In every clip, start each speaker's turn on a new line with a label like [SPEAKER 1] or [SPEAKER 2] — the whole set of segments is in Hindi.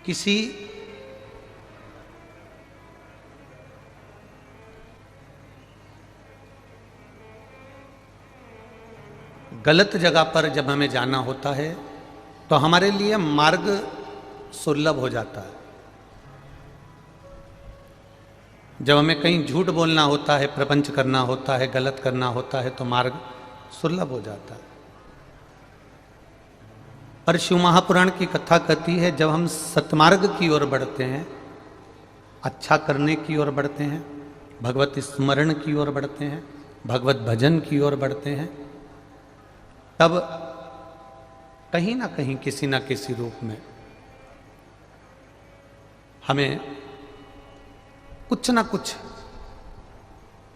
[SPEAKER 1] किसी गलत जगह पर जब हमें जाना होता है तो हमारे लिए मार्ग सुलभ हो जाता है। जब हमें कहीं झूठ बोलना होता है, प्रपंच करना होता है, गलत करना होता है तो मार्ग सुलभ हो जाता है। पर शिव महापुराण की कथा कहती है जब हम सतमार्ग की ओर बढ़ते हैं, अच्छा करने की ओर बढ़ते हैं, भगवत स्मरण की ओर बढ़ते हैं, भगवत भजन की ओर बढ़ते हैं, तब कहीं ना कहीं किसी ना किसी रूप में हमें कुछ ना कुछ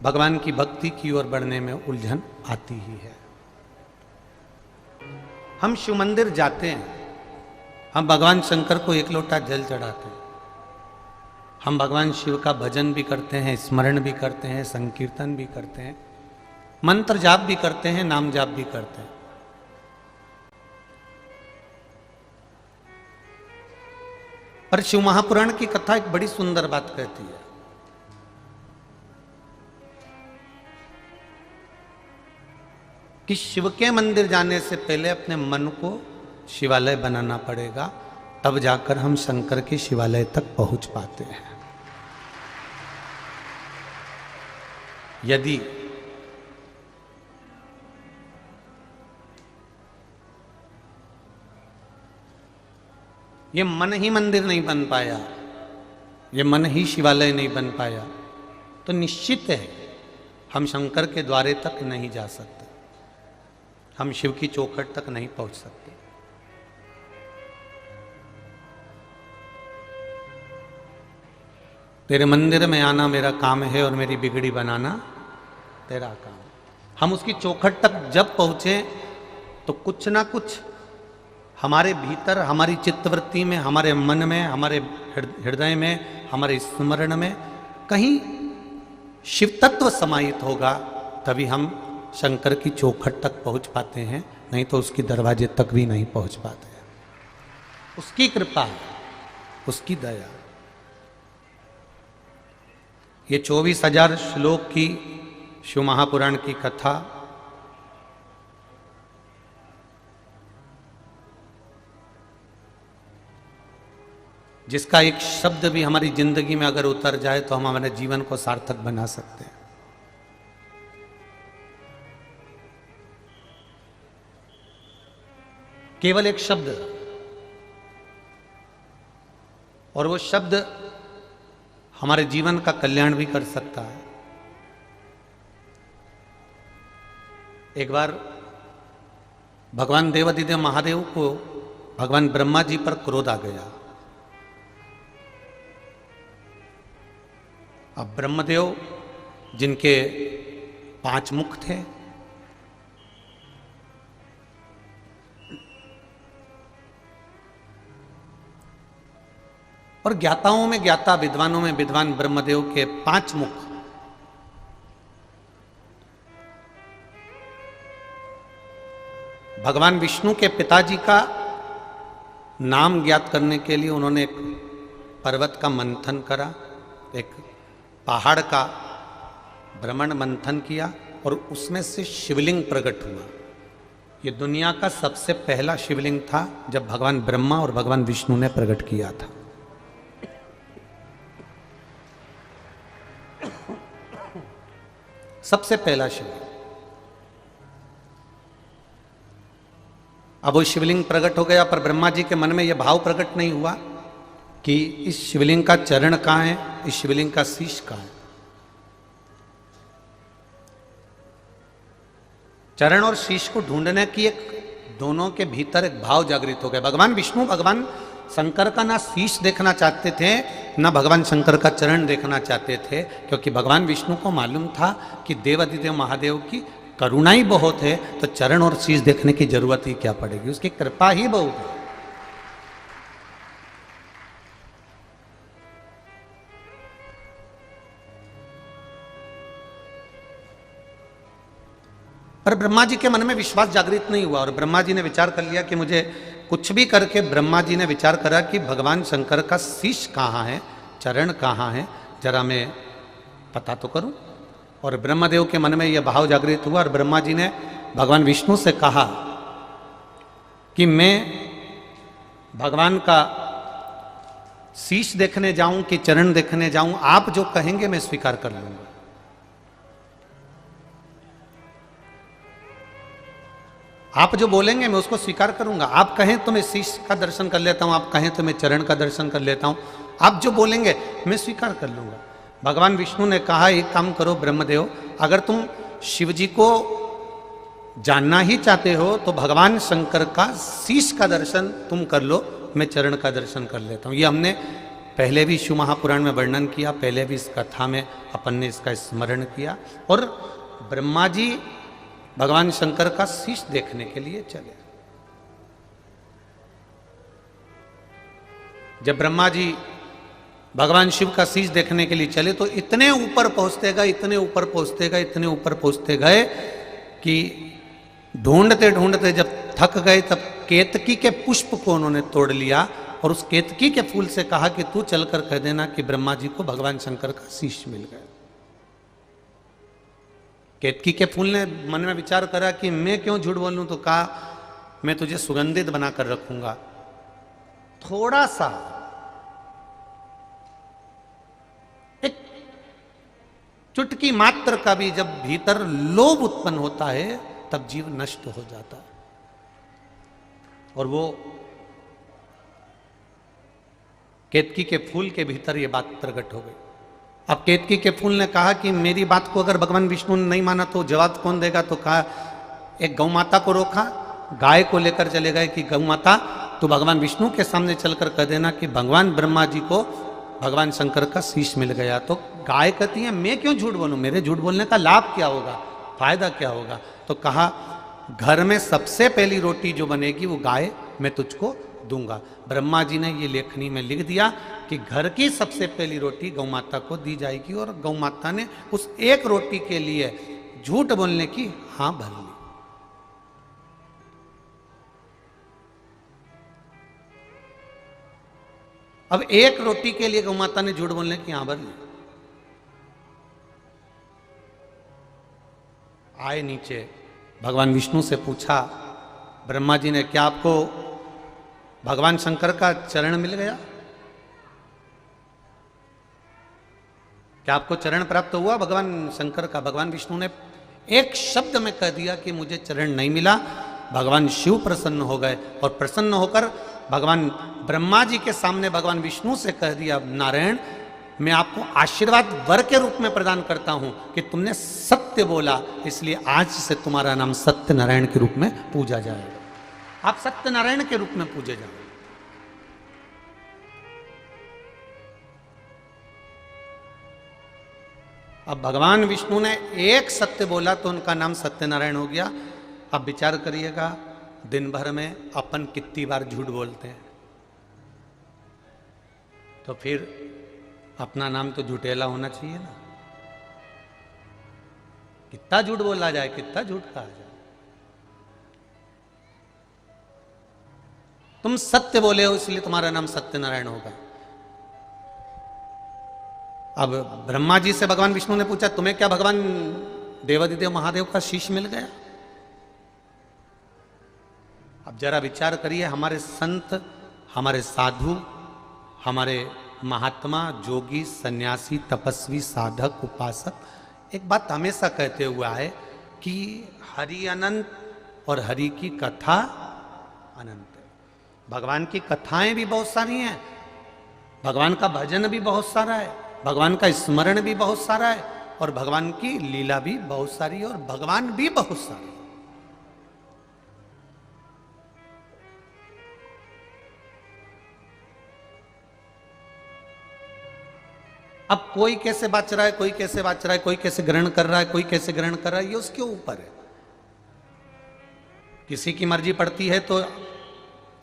[SPEAKER 1] भगवान की भक्ति की ओर बढ़ने में उलझन आती ही है। हम शिव मंदिर जाते हैं, हम भगवान शंकर को एक लोटा जल चढ़ाते हैं, हम भगवान शिव का भजन भी करते हैं, स्मरण भी करते हैं, संकीर्तन भी करते हैं, मंत्र जाप भी करते हैं, नाम जाप भी करते हैं। पर शिव महापुराण की कथा एक बड़ी सुंदर बात कहती है कि शिव के मंदिर जाने से पहले अपने मन को शिवालय बनाना पड़ेगा, तब जाकर हम शंकर के शिवालय तक पहुंच पाते हैं। यदि ये मन ही मंदिर नहीं बन पाया, ये मन ही शिवालय नहीं बन पाया, तो निश्चित है हम शंकर के द्वारे तक नहीं जा सकते, हम शिव की चौखट तक नहीं पहुंच सकते। तेरे मंदिर में आना मेरा काम है और मेरी बिगड़ी बनाना तेरा काम। हम उसकी चौखट तक जब पहुंचे तो कुछ ना कुछ हमारे भीतर, हमारी चित्तवृत्ति में, हमारे मन में, हमारे हृदय में, हमारे स्मरण में कहीं शिव तत्व समाहित होगा, तभी हम शंकर की चौखट तक पहुंच पाते हैं, नहीं तो उसकी दरवाजे तक भी नहीं पहुंच पाते हैं। उसकी कृपा, उसकी दया। ये 24,000 श्लोक की शिव महापुराण की कथा जिसका एक शब्द भी हमारी जिंदगी में अगर उतर जाए तो हम हमारे जीवन को सार्थक बना सकते हैं। केवल एक शब्द, और वो शब्द हमारे जीवन का कल्याण भी कर सकता है। एक बार भगवान देवाधिदेव महादेव को भगवान ब्रह्मा जी पर क्रोध आ गया। अब ब्रह्मदेव जिनके 5 मुख थे, और ज्ञाताओं में ज्ञाता, विद्वानों में विद्वान ब्रह्मदेव के 5 मुख, भगवान विष्णु के पिताजी का नाम ज्ञात करने के लिए उन्होंने एक पर्वत का मंथन करा, एक पहाड़ का भ्रमण मंथन किया और उसमें से शिवलिंग प्रकट हुआ। ये दुनिया का सबसे पहला शिवलिंग था जब भगवान ब्रह्मा और भगवान विष्णु ने प्रकट किया था। सबसे पहला शिवलिंग। अब वो शिवलिंग प्रकट हो गया, पर ब्रह्मा जी के मन में यह भाव प्रकट नहीं हुआ कि इस शिवलिंग का चरण कहाँ है, इस शिवलिंग का शीश कहाँ है। चरण और शीश को ढूंढने की एक, दोनों के भीतर एक भाव जागृत हो गया। भगवान विष्णु भगवान शंकर का ना शीश देखना चाहते थे, ना भगवान शंकर का चरण देखना चाहते थे, क्योंकि भगवान विष्णु को मालूम था कि देवाधिदेव महादेव की करुणा ही बहुत है, तो चरण और शीश देखने की जरूरत ही क्या पड़ेगी, उसकी कृपा ही बहुत है। पर ब्रह्मा जी के मन में विश्वास जागृत नहीं हुआ और ब्रह्मा जी ने विचार कर लिया कि मुझे कुछ भी करके ब्रह्मा जी ने विचार करा कि भगवान शंकर का शीश कहाँ है, चरण कहाँ है, जरा मैं पता तो करूं। और ब्रह्मदेव के मन में यह भाव जागृत हुआ और ब्रह्मा जी ने भगवान विष्णु से कहा कि मैं भगवान का शीश देखने जाऊं कि चरण देखने जाऊं, आप जो कहेंगे मैं स्वीकार कर लूंगा। आप जो बोलेंगे मैं उसको स्वीकार करूंगा। आप कहें तो मैं शीश का दर्शन कर लेता हूं, आप कहें तो मैं चरण का दर्शन कर लेता हूं, आप जो बोलेंगे मैं स्वीकार कर लूंगा। भगवान विष्णु ने कहा एक काम करो ब्रह्मदेव, अगर तुम शिव जी को जानना ही चाहते हो तो भगवान शंकर का शीश का दर्शन तुम कर लो, मैं चरण का दर्शन कर लेता हूं। ये हमने पहले भी शिव महापुराण में वर्णन किया, पहले भी इस कथा में अपन ने इसका स्मरण किया। और ब्रह्मा जी भगवान शंकर का शीश देखने के लिए चले। जब ब्रह्मा जी भगवान शिव का शीश देखने के लिए चले तो इतने ऊपर पहुंचते गए, इतने ऊपर पहुंचते गए, इतने ऊपर पहुंचते गए कि ढूंढते ढूंढते जब थक गए तब केतकी के पुष्प को उन्होंने तोड़ लिया और उस केतकी के फूल से कहा कि तू चलकर कह देना कि ब्रह्मा जी को भगवान शंकर का शीश मिल गया। केतकी के फूल ने मन में विचार करा कि मैं क्यों झूठ बोलूं, तो कहा मैं तुझे सुगंधित बनाकर रखूंगा। थोड़ा सा एक चुटकी मात्र का भी जब भीतर लोभ उत्पन्न होता है तब जीव नष्ट हो जाता है। और वो केतकी के फूल के भीतर ये बात प्रकट हो गई। अब केतकी के फूल ने कहा कि मेरी बात को अगर भगवान विष्णु ने नहीं माना तो जवाब कौन देगा। तो कहा एक गौ माता को रोका, गाय को लेकर चले गए कि गौ माता तो भगवान विष्णु के सामने चलकर कह देना कि भगवान ब्रह्मा जी को भगवान शंकर का शीश मिल गया। तो गाय कहती है मैं क्यों झूठ बोलूं, मेरे झूठ बोलने का लाभ क्या होगा, फायदा क्या होगा। तो कहा घर में सबसे पहली रोटी जो बनेगी वो गाय मैं तुझको दूंगा। ब्रह्मा जी ने ये लेखनी में लिख दिया कि घर की सबसे पहली रोटी गौ माता को दी जाएगी। और गौ माता ने उस एक रोटी के लिए झूठ बोलने की हाँ भर ली। अब एक रोटी के लिए गौ माता ने झूठ बोलने की हाँ भर ली। आए नीचे, भगवान विष्णु से पूछा ब्रह्मा जी ने क्या आपको भगवान शंकर का चरण मिल गया, क्या आपको चरण प्राप्त हुआ भगवान शंकर का। भगवान विष्णु ने एक शब्द में कह दिया कि मुझे चरण नहीं मिला। भगवान शिव प्रसन्न हो गए और प्रसन्न होकर भगवान ब्रह्मा जी के सामने भगवान विष्णु से कह दिया नारायण मैं आपको आशीर्वाद वर के रूप में प्रदान करता हूं कि तुमने सत्य बोला, इसलिए आज से तुम्हारा नाम सत्य नारायण के रूप में पूजा जाएगा। आप सत्यनारायण के रूप में पूजे जाओ। अब भगवान विष्णु ने एक सत्य बोला तो उनका नाम सत्यनारायण हो गया। अब विचार करिएगा दिन भर में अपन कितनी बार झूठ बोलते हैं, तो फिर अपना नाम तो झूठेला होना चाहिए ना। कितना झूठ बोला जाए, कितना झूठ कहा जाए। तुम सत्य बोले हो इसलिए तुम्हारा नाम सत्यनारायण होगा। अब ब्रह्मा जी से भगवान विष्णु ने पूछा तुम्हें क्या भगवान देवादिदेव महादेव का शीश मिल गया। अब जरा विचार करिए, हमारे संत, हमारे साधु, हमारे महात्मा, जोगी, सन्यासी, तपस्वी, साधक, उपासक एक बात हमेशा कहते हुआ है कि हरि अनंत और हरि की कथा अनंत है। भगवान की कथाएं भी बहुत सारी हैं, भगवान का भजन भी बहुत सारा है, भगवान का स्मरण भी बहुत सारा है और भगवान की लीला भी बहुत सारी है और भगवान भी बहुत सारे। अब कोई कैसे बाच रहा है, कोई कैसे बाच रहा है, कोई कैसे ग्रहण कर रहा है, कोई कैसे ग्रहण कर रहा है, ये उसके ऊपर है। किसी की मर्जी पड़ती है तो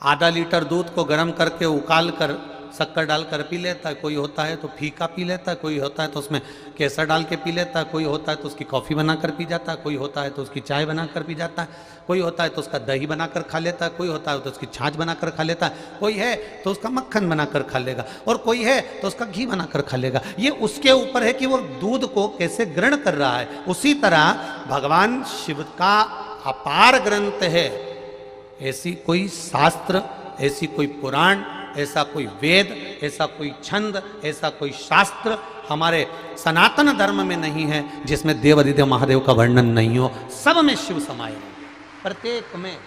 [SPEAKER 1] आधा लीटर दूध को गर्म करके उकाल कर शक्कर डालकर पी लेता है, कोई होता है तो फीका पी लेता है, कोई होता है तो उसमें केसर डाल के पी लेता है, कोई होता है तो उसकी कॉफ़ी बनाकर पी जाता है, कोई होता है तो उसकी चाय बनाकर पी जाता है, कोई होता है तो उसका दही बनाकर खा लेता है, कोई होता है तो उसकी छाछ बनाकर खा लेता है, कोई है तो उसका मक्खन बनाकर खा लेगा, और कोई है तो उसका घी बनाकर खा लेगा। ये उसके ऊपर है कि वो दूध को कैसे ग्रहण कर रहा है। उसी तरह भगवान शिव का अपार ग्रंथ है। ऐसी कोई शास्त्र, ऐसी कोई पुराण, ऐसा कोई वेद, ऐसा कोई छंद, ऐसा कोई शास्त्र हमारे सनातन धर्म में नहीं है जिसमें देव अधिदेव महादेव का वर्णन नहीं हो। सब में शिव समाये हैं, प्रत्येक में।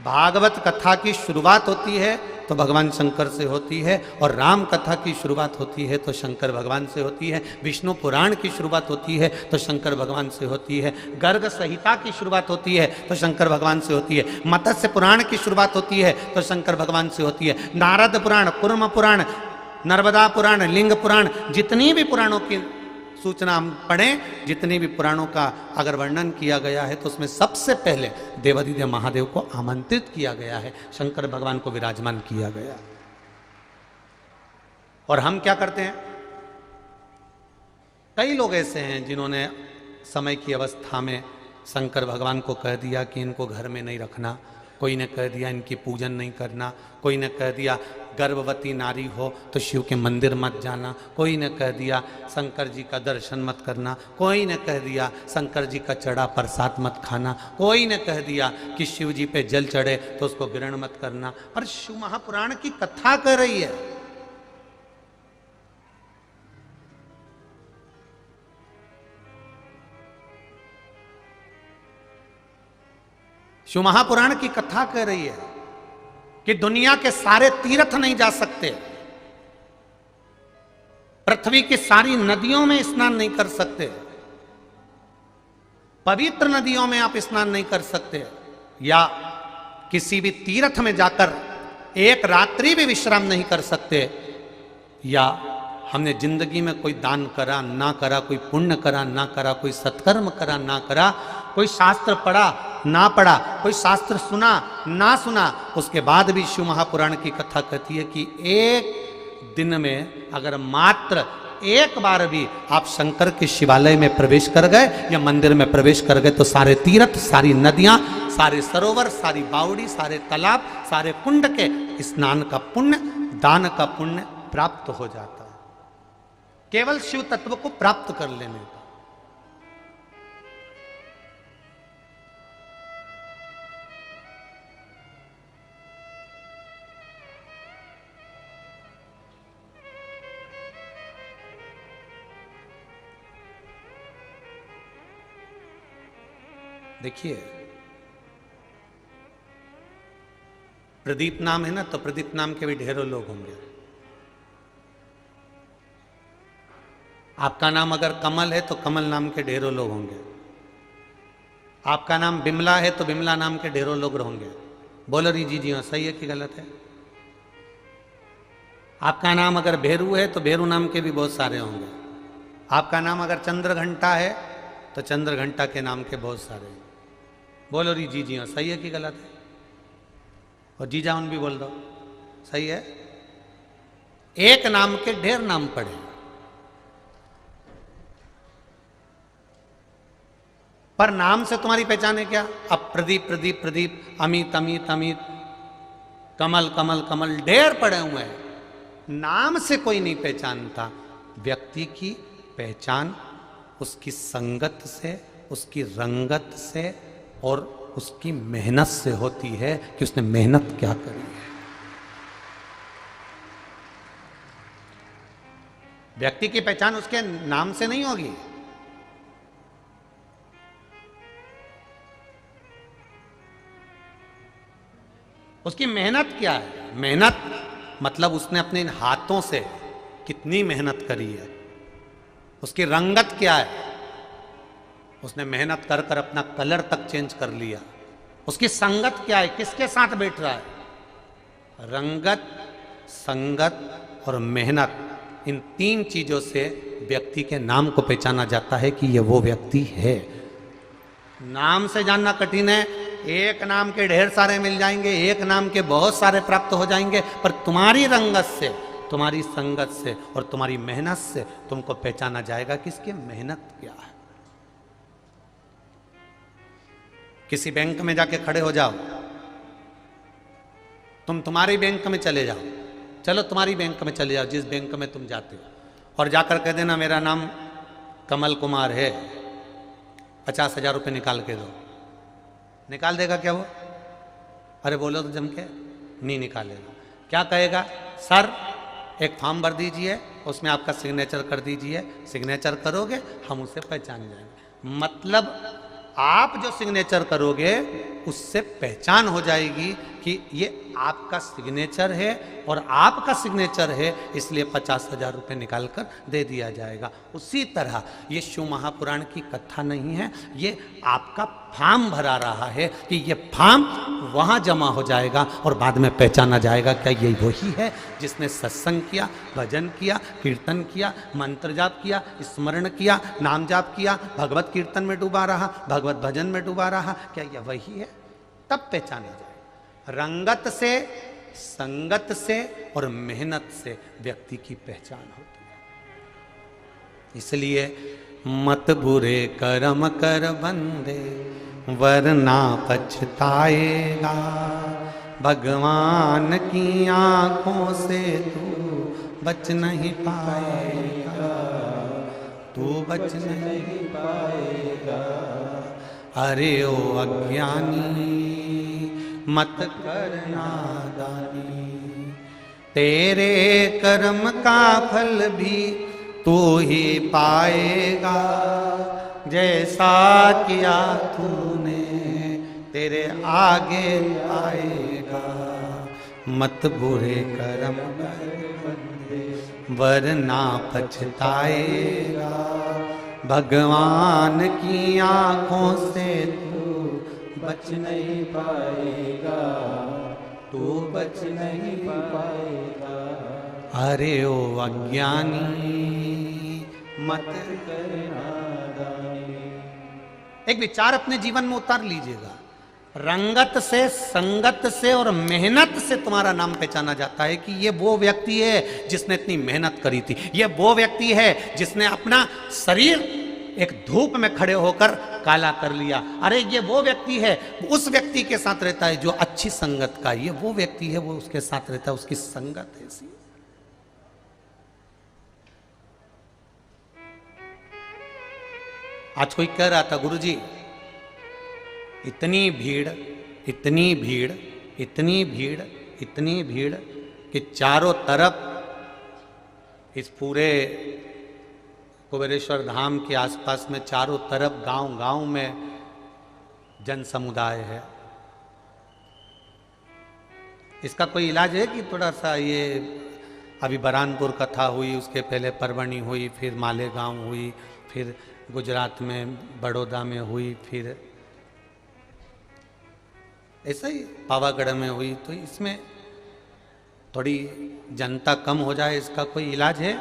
[SPEAKER 1] भागवत कथा की शुरुआत होती है तो भगवान शंकर से होती है, और राम कथा की शुरुआत होती है तो शंकर भगवान से होती है, विष्णु पुराण की शुरुआत होती है तो शंकर भगवान से होती है, गर्ग संहिता की शुरुआत होती है तो शंकर भगवान से होती है, मत्स्य पुराण की शुरुआत होती है तो शंकर भगवान से होती है, नारद पुराण, कुर्म पुराण, नर्मदा पुराण, लिंग पुराण, जितनी भी पुराणों की सूचना हम पढ़ें, जितने भी पुराणों का अगर वर्णन किया गया है तो उसमें सबसे पहले देवाधिदेव महादेव को आमंत्रित किया गया है, शंकर भगवान को विराजमान किया गया। और हम क्या करते हैं, कई लोग ऐसे हैं जिन्होंने समय की अवस्था में शंकर भगवान को कह दिया कि इनको घर में नहीं रखना, कोई ने कह दिया इनकी पूजन नहीं करना, कोई ने कह दिया गर्भवती नारी हो तो शिव के मंदिर मत जाना, कोई ने कह दिया शंकर जी का दर्शन मत करना, कोई ने कह दिया शंकर जी का चढ़ा प्रसाद मत खाना, कोई ने कह दिया कि शिव जी पे जल चढ़े तो उसको ग्रहण मत करना। पर शिव महापुराण की कथा कह रही है, शिव महापुराण की कथा कह रही है कि दुनिया के सारे तीर्थ नहीं जा सकते, पृथ्वी की सारी नदियों में स्नान नहीं कर सकते, पवित्र नदियों में आप स्नान नहीं कर सकते, या किसी भी तीर्थ में जाकर एक रात्रि भी विश्राम नहीं कर सकते, या हमने जिंदगी में कोई दान करा ना करा, कोई पुण्य करा ना करा, कोई सत्कर्म करा ना करा, कोई शास्त्र पढ़ा ना पढ़ा, कोई शास्त्र सुना ना सुना, उसके बाद भी शिव महापुराण की कथा कहती है कि एक दिन में अगर मात्र एक बार भी आप शंकर के शिवालय में प्रवेश कर गए या मंदिर में प्रवेश कर गए तो सारे तीर्थ, सारी नदियां, सारे सरोवर, सारी बावड़ी, सारे तालाब, सारे कुंड के स्नान का पुण्य, दान का पुण्य प्राप्त हो जाता है, केवल शिव तत्व को प्राप्त कर लेने का। देखिए, प्रदीप नाम है ना, तो प्रदीप नाम के भी ढेरों लोग होंगे। आपका नाम अगर कमल है तो कमल नाम के ढेरों लोग होंगे। आपका नाम बिमला है तो बिमला नाम के ढेरों लोग होंगे। बोलो री जी हाँ, सही है कि गलत है? आपका नाम अगर भेरू है तो भेरू नाम के भी बहुत सारे होंगे। आपका नाम अगर चंद्रघंटा है तो चंद्रघंटा के नाम के बहुत सारे हैं। बोलो री जी हाँ, सही है कि गलत है? और जी जाऊन भी बोल दो, सही है। एक नाम के ढेर नाम पड़े, पर नाम से तुम्हारी पहचान है क्या? अब प्रदीप प्रदीप प्रदीप, अमित अमित अमित, कमल कमल कमल, ढेर पड़े हुए हैं। नाम से कोई नहीं पहचानता। व्यक्ति की पहचान उसकी संगत से, उसकी रंगत से और उसकी मेहनत से होती है कि उसने मेहनत क्या करी है। व्यक्ति की पहचान उसके नाम से नहीं होगी। उसकी मेहनत क्या है? मेहनत मतलब उसने अपने हाथों से कितनी मेहनत करी है। उसकी रंगत क्या है? उसने मेहनत कर कर अपना कलर तक चेंज कर लिया। उसकी संगत क्या है? किसके साथ बैठ रहा है? रंगत, संगत और मेहनत, इन तीन चीजों से व्यक्ति के नाम को पहचाना जाता है कि यह वो व्यक्ति है। नाम से जानना कठिन है, एक नाम के ढेर सारे मिल जाएंगे, एक नाम के बहुत सारे प्राप्त हो जाएंगे, पर तुम्हारी रंगत से, तुम्हारी संगत से और तुम्हारी मेहनत से तुमको पहचाना जाएगा कि इसकी मेहनत क्या है। किसी बैंक में जाके खड़े हो जाओ, तुम्हारी बैंक में चले जाओ, चलो तुम्हारी बैंक में चले जाओ, जिस बैंक में तुम जाते हो, और जाकर कह देना मेरा नाम कमल कुमार है, 50,000 रुपये निकाल के दो। निकाल देगा क्या वो? अरे बोलो तो जम के, नहीं निकालेगा। क्या कहेगा? सर एक फॉर्म भर दीजिए, उसमें आपका सिग्नेचर कर दीजिए, सिग्नेचर करोगे हम उसे पहचान जाएंगे। मतलब आप जो सिग्नेचर करोगे उससे पहचान हो जाएगी कि ये आपका सिग्नेचर है और आपका सिग्नेचर है, इसलिए 50,000 रुपये निकाल कर दे दिया जाएगा। उसी तरह ये शिव महापुराण की कथा नहीं है, ये आपका फॉर्म भरा रहा है कि ये फॉर्म वहाँ जमा हो जाएगा और बाद में पहचाना जाएगा क्या ये वही है जिसने सत्संग किया, भजन किया, कीर्तन किया, मंत्र जाप किया, स्मरण किया, नाम जाप किया, भगवत कीर्तन में डूबा रहा, भगवत भजन में डूबा रहा, क्या यह वही है? तब पहचाना जाए। रंगत से, संगत से और मेहनत से व्यक्ति की पहचान होती है। इसलिए मत बुरे कर्म कर बंदे वरना पछताएगा, भगवान की आंखों से तू बच नहीं पाएगा, तू बच नहीं पाएगा। अरे ओ अज्ञानी मत करना दानी, तेरे कर्म का फल भी तू ही पाएगा, जैसा किया तूने तेरे आगे आएगा। मत बुरे कर्म वरना पछताएगा, भगवान की आंखों से बच नहीं पाएगा, तू बच नहीं पाएगा। अरे ओ अज्ञानी मत करना दानी। एक विचार अपने जीवन में उतार लीजिएगा। रंगत से, संगत से और मेहनत से तुम्हारा नाम पहचाना जाता है कि ये वो व्यक्ति है जिसने इतनी मेहनत करी थी, ये वो व्यक्ति है जिसने अपना शरीर एक धूप में खड़े होकर काला कर लिया। अरे ये वो व्यक्ति है, उस व्यक्ति के साथ रहता है जो अच्छी संगत का, ये वो व्यक्ति है वो उसके साथ रहता है, उसकी संगत ऐसी। आज कोई कह रहा था गुरुजी इतनी भीड़, इतनी भीड़, इतनी भीड़, इतनी भीड़ कि चारों तरफ इस पूरे कुबेरेश्वर धाम के आसपास में चारों तरफ गांव-गांव में जन समुदाय है। इसका कोई इलाज है कि थोड़ा सा ये अभी बरानपुर कथा हुई, उसके पहले परवणी हुई, फिर मालेगांव हुई, फिर गुजरात में बड़ौदा में हुई, फिर ऐसा ही पावागढ़ में हुई, तो इसमें थोड़ी जनता कम हो जाए, इसका कोई इलाज है?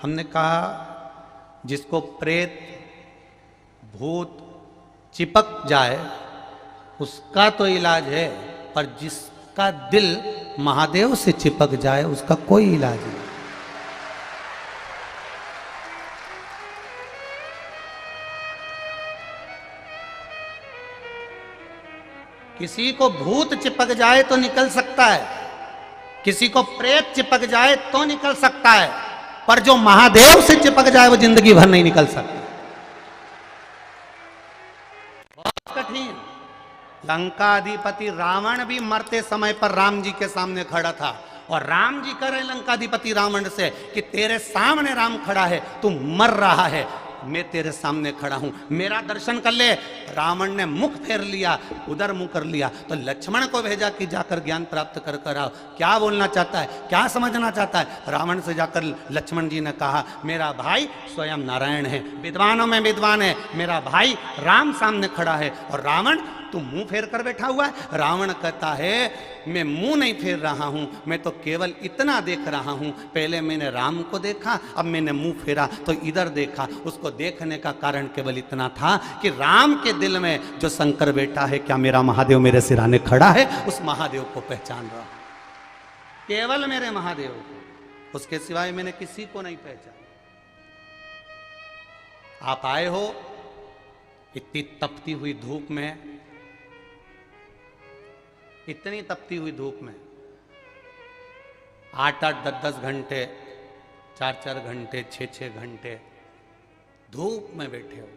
[SPEAKER 1] हमने कहा जिसको प्रेत भूत चिपक जाए उसका तो इलाज है, पर जिसका दिल महादेव से चिपक जाए उसका कोई इलाज नहीं। किसी को भूत चिपक जाए तो निकल सकता है, किसी को प्रेत चिपक जाए तो निकल सकता है, पर जो महादेव से चिपक जाए वो जिंदगी भर नहीं निकल सकता। बहुत कठिन। लंकाधिपति रावण भी मरते समय पर राम जी के सामने खड़ा था, और राम जी कह रहे लंकाधिपति रावण से कि तेरे सामने राम खड़ा है, तू मर रहा है, मैं तेरे सामने खड़ा हूं, मेरा दर्शन कर ले। रावण ने मुख फेर लिया, उधर मुंह कर लिया, तो लक्ष्मण को भेजा कि जाकर ज्ञान प्राप्त कर कर आओ, क्या बोलना चाहता है, क्या समझना चाहता है। रावण से जाकर लक्ष्मण जी ने कहा मेरा भाई स्वयं नारायण है, विद्वानों में विद्वान है, मेरा भाई राम सामने खड़ा है। और रावण तू मुंह फेर कर बैठा हुआ है। रावण कहता है मैं मुंह नहीं फेर रहा हूं, मैं तो केवल इतना देख रहा हूं, पहले मैंने राम को देखा, अब मैंने मुंह फेरा तो इधर देखा। उसको देखने का कारण केवल इतना था कि राम के दिल में जो शंकर बैठा है, क्या मेरा महादेव मेरे सिराने खड़ा है, उस महादेव को पहचान रहा हूं, केवल मेरे महादेव को, उसके सिवाय मैंने किसी को नहीं पहचाना। आप आए हो इतनी तपती हुई धूप में, इतनी तपती हुई धूप में 8-8, 10-10 घंटे, 4-4 घंटे, 6-6 घंटे धूप में बैठे हो।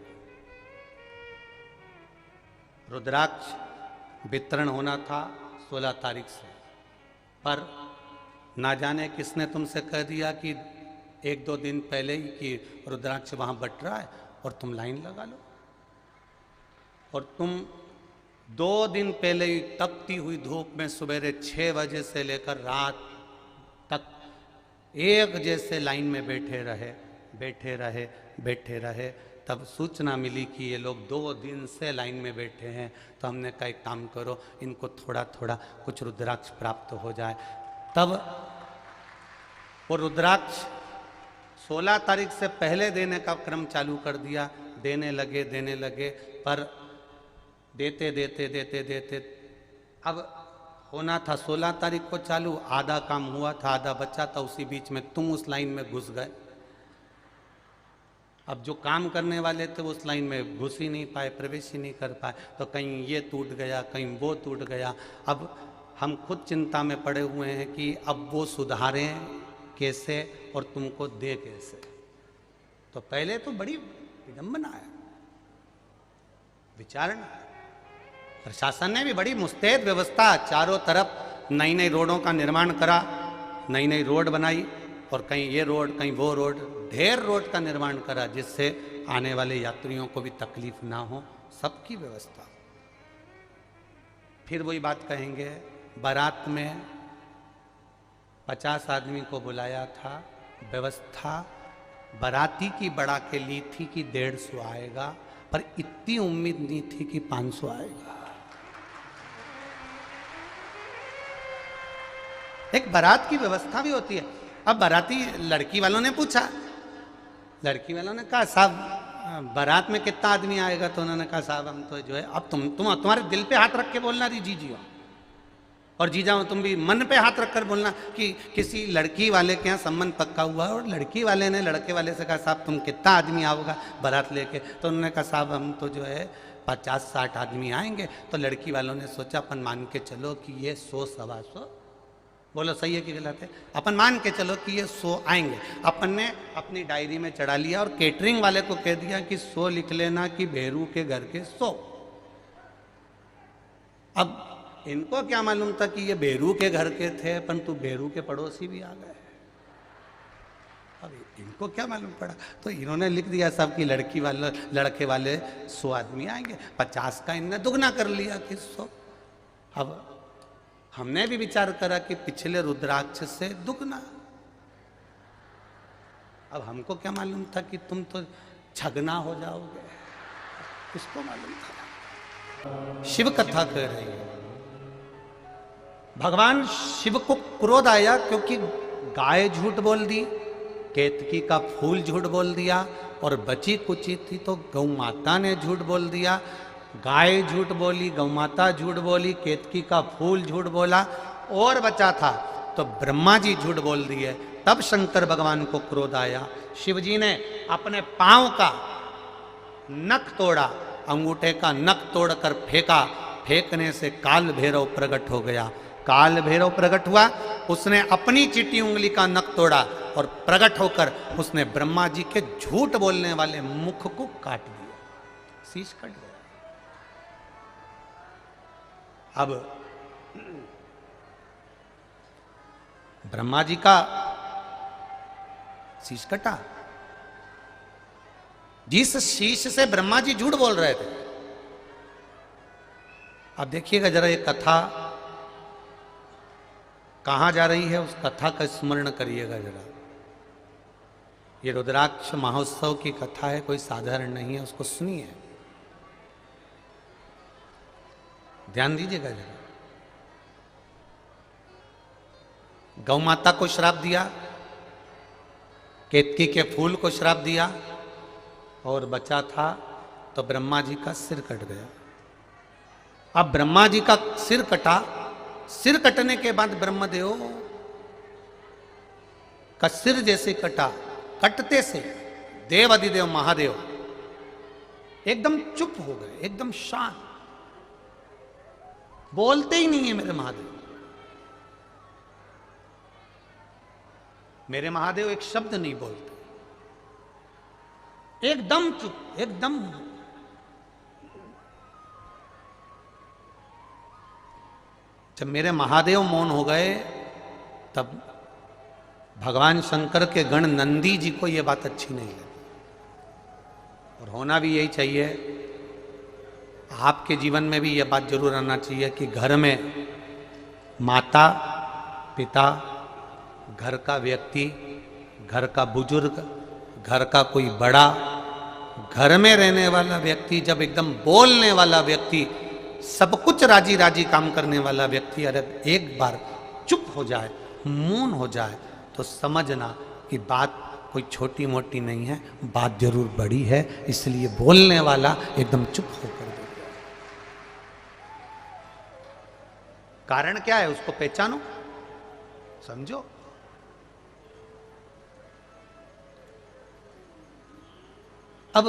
[SPEAKER 1] रुद्राक्ष वितरण होना था 16 तारीख से, पर ना जाने किसने तुमसे कह दिया कि 1-2 दिन पहले ही कि रुद्राक्ष वहां बट रहा है और तुम लाइन लगा लो। और तुम 2 दिन पहले ही तपती हुई धूप में सवेरे 6 बजे से लेकर रात तक एक जैसे लाइन में बैठे रहे। तब सूचना मिली कि ये लोग 2 दिन से लाइन में बैठे हैं, तो हमने कहा एक काम करो, इनको थोड़ा थोड़ा कुछ रुद्राक्ष प्राप्त हो जाए। तब वो रुद्राक्ष 16 तारीख से पहले देने का क्रम चालू कर दिया। देने लगे, पर देते अब होना था 16 तारीख को चालू, आधा काम हुआ था, आधा बचा था। उसी बीच में तुम उस लाइन में घुस गए। अब जो काम करने वाले थे उस लाइन में घुस ही नहीं पाए, प्रवेश ही नहीं कर पाए, तो कहीं ये टूट गया, कहीं वो टूट गया। अब हम खुद चिंता में पड़े हुए हैं कि अब वो सुधारें कैसे और तुमको दे कैसे। तो पहले तो बड़ी विडंबना है, विचारणा है। प्रशासन ने भी बड़ी मुस्तैद व्यवस्था, चारों तरफ नई नई रोडों का निर्माण करा, नई नई रोड बनाई, और कहीं ये रोड कहीं वो रोड, ढेर रोड का निर्माण करा, जिससे आने वाले यात्रियों को भी तकलीफ ना हो, सबकी व्यवस्था। फिर वही बात कहेंगे, बारात में 50 आदमी को बुलाया था, व्यवस्था बाराती की बढ़ा के ली थी कि 150 आएगा, पर इतनी उम्मीद नहीं थी कि 500 आएगा। एक बारात की व्यवस्था भी होती है। अब बाराती लड़की वालों ने पूछा, लड़की वालों ने कहा साहब बारात में कितना आदमी आएगा, तो उन्होंने कहा साहब हम तो जो है, अब तुम्हारे दिल पे हाथ रख के बोलना थी जी जी, और जीजा तुम भी मन पे हाथ रख कर बोलना कि किसी लड़की वाले के यहाँ संबंध पक्का हुआ है। और लड़की वाले ने लड़के वाले से कहा साहब तुम कितना आदमी आओगा बारात लेके, तो उन्होंने कहा साहब हम तो जो है 50-60 आदमी आएंगे। तो लड़की वालों ने सोचा अपन मान के चलो कि ये 100-125, बोलो सही है कि गलत है, अपन मान के चलो कि ये 100 आएंगे। अपन ने अपनी डायरी में चढ़ा लिया और केटरिंग वाले को कह दिया कि 100 लिख लेना कि भेरू के घर के 100। अब इनको क्या मालूम था कि ये भेरू के घर के थे, परंतु भेरू के पड़ोसी भी आ गए। अब इनको क्या मालूम पड़ा, तो इन्होंने लिख दिया सब कि लड़की वाले लड़के वाले 100 आदमी आएंगे, 50 का इनने दुगना कर लिया कि 100। अब हमने भी विचार करा कि पिछले रुद्राक्ष से दुगना। अब हमको क्या मालूम था कि तुम तो छगना हो जाओगे, किसको मालूम था। शिव कथा कह रही है, भगवान शिव को क्रोध आया क्योंकि गाय झूठ बोल दी, केतकी का फूल झूठ बोल दिया, और बची कुची थी तो गौ माता ने झूठ बोल दिया। गाय झूठ बोली, गौ माता झूठ बोली, केतकी का फूल झूठ बोला, और बचा था तो ब्रह्मा जी झूठ बोल दिए। तब शंकर भगवान को क्रोध आया। शिव जी ने अपने पांव का नख तोड़ा, अंगूठे का नख तोड़कर फेंका। फेंकने से काल भैरव प्रकट हो गया। काल भैरव प्रकट हुआ, उसने अपनी चिटी उंगली का नख तोड़ा और प्रकट होकर उसने ब्रह्मा जी के झूठ बोलने वाले मुख को काट दिया, शीश कट गया। अब ब्रह्मा जी का शीश कटा, जिस शीश से ब्रह्मा जी झूठ बोल रहे थे। अब देखिएगा जरा ये कथा कहां जा रही है, उस कथा का स्मरण करिएगा जरा। ये रुद्राक्ष महोत्सव की कथा है, कोई साधारण नहीं है, उसको सुनिए। ध्यान दीजिएगा जरा। गौ माता को श्राप दिया, केतकी के फूल को श्राप दिया, और बचा था तो ब्रह्मा जी का सिर कट गया। अब ब्रह्मा जी का सिर कटा, सिर कटने के बाद ब्रह्मदेव का सिर जैसे कटा, कटते से देव अधिदेव महादेव एकदम चुप हो गए, एकदम शांत, बोलते ही नहीं है मेरे महादेव। मेरे महादेव एक शब्द नहीं बोलते, एकदम चुप, एकदम। जब मेरे महादेव मौन हो गए तब भगवान शंकर के गण नंदी जी को यह बात अच्छी नहीं लगी। और होना भी यही चाहिए, आपके जीवन में भी यह बात जरूर आना चाहिए कि घर में माता पिता, घर का व्यक्ति, घर का बुजुर्ग, घर का कोई बड़ा, घर में रहने वाला व्यक्ति, जब एकदम बोलने वाला व्यक्ति, सब कुछ राजी राजी काम करने वाला व्यक्ति अगर एक बार चुप हो जाए, मौन हो जाए, तो समझना कि बात कोई छोटी मोटी नहीं है, बात जरूर बड़ी है। इसलिए बोलने वाला एकदम चुप होकर दे। कारण क्या है उसको पहचानो, समझो। अब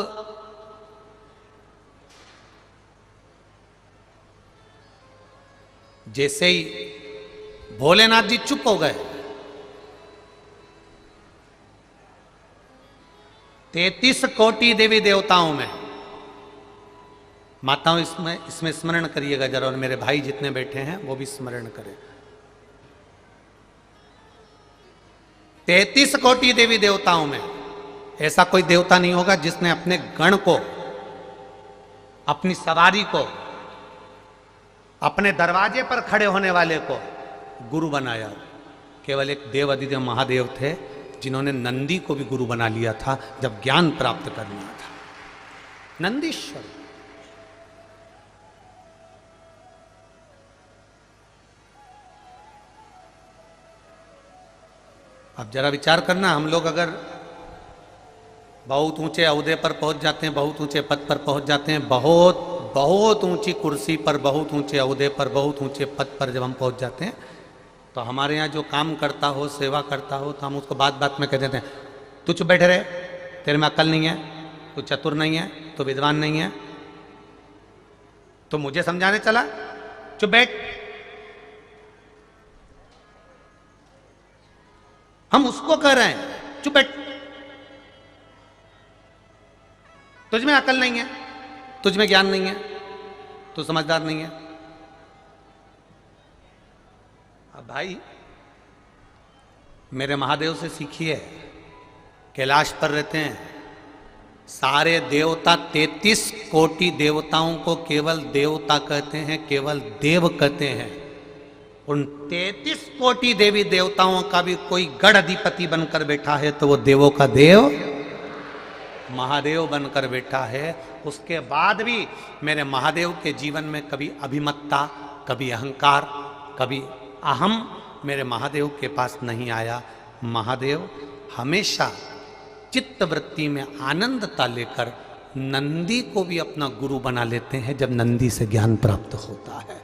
[SPEAKER 1] जैसे ही भोलेनाथ जी चुप हो गए, 33 कोटि देवी देवताओं में, माताओं इसमें स्मरण करिएगा जरा, और मेरे भाई जितने बैठे हैं वो भी स्मरण करें। 33 कोटि देवी देवताओं में ऐसा कोई देवता नहीं होगा जिसने अपने गण को, अपनी सवारी को, अपने दरवाजे पर खड़े होने वाले को गुरु बनाया। केवल एक देव अधिदेव महादेव थे जिन्होंने नंदी को भी गुरु बना लिया था जब ज्ञान प्राप्त करना था, नंदीश्वर। अब जरा विचार करना, हम लोग अगर बहुत ऊंचे ओहदे पर पहुंच जाते हैं, बहुत ऊंचे पद पर पहुंच जाते हैं, बहुत बहुत ऊंची कुर्सी पर, बहुत ऊंचे ओहदे पर, बहुत ऊंचे पद पर जब हम पहुंच जाते हैं, तो हमारे यहाँ जो काम करता हो, सेवा करता हो, तो हम उसको बात बात में कह देते हैं, तू चुप बैठे रहे, तेरे में अक्ल नहीं है, तू चतुर नहीं है, तू विद्वान नहीं है, तो मुझे समझाने चला, चुप बैठ। हम उसको कह रहे हैं चुप बैठ, तुझ में अकल नहीं है, तुझ में ज्ञान नहीं है, तू समझदार नहीं है। अब भाई मेरे महादेव से सीखिए, कैलाश पर रहते हैं, सारे देवता 33 कोटि देवताओं को केवल देवता कहते हैं, केवल देव कहते हैं। उन 33 कोटि देवी देवताओं का भी कोई गढ़ अधिपति बनकर बैठा है तो वो देवों का देव महादेव बनकर बैठा है। उसके बाद भी मेरे महादेव के जीवन में कभी अभिमत्ता, कभी अहंकार, कभी अहम मेरे महादेव के पास नहीं आया। महादेव हमेशा चित्त वृत्ति में आनंदता लेकर नंदी को भी अपना गुरु बना लेते हैं। जब नंदी से ज्ञान प्राप्त होता है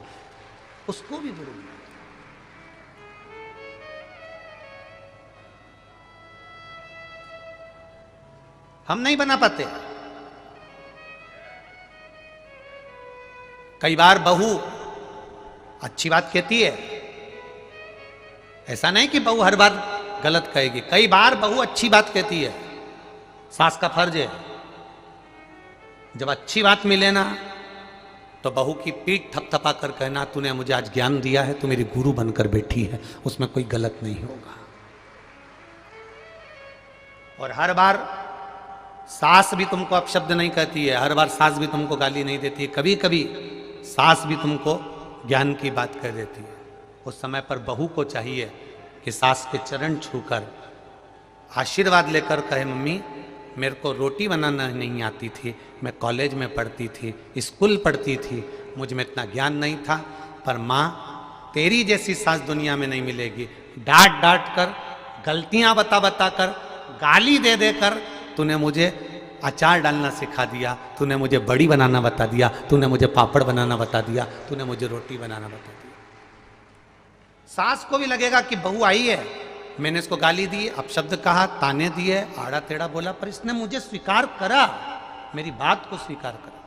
[SPEAKER 1] उसको भी गुरु। हम नहीं बना पाते। कई बार बहू अच्छी बात कहती है, ऐसा नहीं कि बहू हर बार गलत कहेगी, कई बार बहू अच्छी बात कहती है। सास का फर्ज है जब अच्छी बात मिले ना तो बहू की पीठ थपथपा कर कहना, तूने मुझे आज ज्ञान दिया है, तू मेरी गुरु बनकर बैठी है, उसमें कोई गलत नहीं होगा। और हर बार सास भी तुमको अपशब्द नहीं कहती है, हर बार सास भी तुमको गाली नहीं देती है, कभी कभी सास भी तुमको ज्ञान की बात कह देती है। उस समय पर बहू को चाहिए कि सास के चरण छूकर आशीर्वाद लेकर कहे, मम्मी मेरे को रोटी बनाना नहीं आती थी, मैं कॉलेज में पढ़ती थी, स्कूल पढ़ती थी, मुझ में इतना ज्ञान नहीं था, पर माँ तेरी जैसी सास दुनिया में नहीं मिलेगी। डांट डांट कर, गलतियां बता बता कर, गाली दे दे कर तूने मुझे अचार डालना सिखा दिया, तूने मुझे बड़ी बनाना बता दिया, तूने मुझे पापड़ बनाना बता दिया, तूने मुझे रोटी बनाना बता दिया। सास को भी लगेगा कि बहू आई है, मैंने इसको गाली दी, अपशब्द कहा, ताने दिए, आड़ा टेढ़ा बोला, पर इसने मुझे स्वीकार करा, मेरी बात को स्वीकार करा।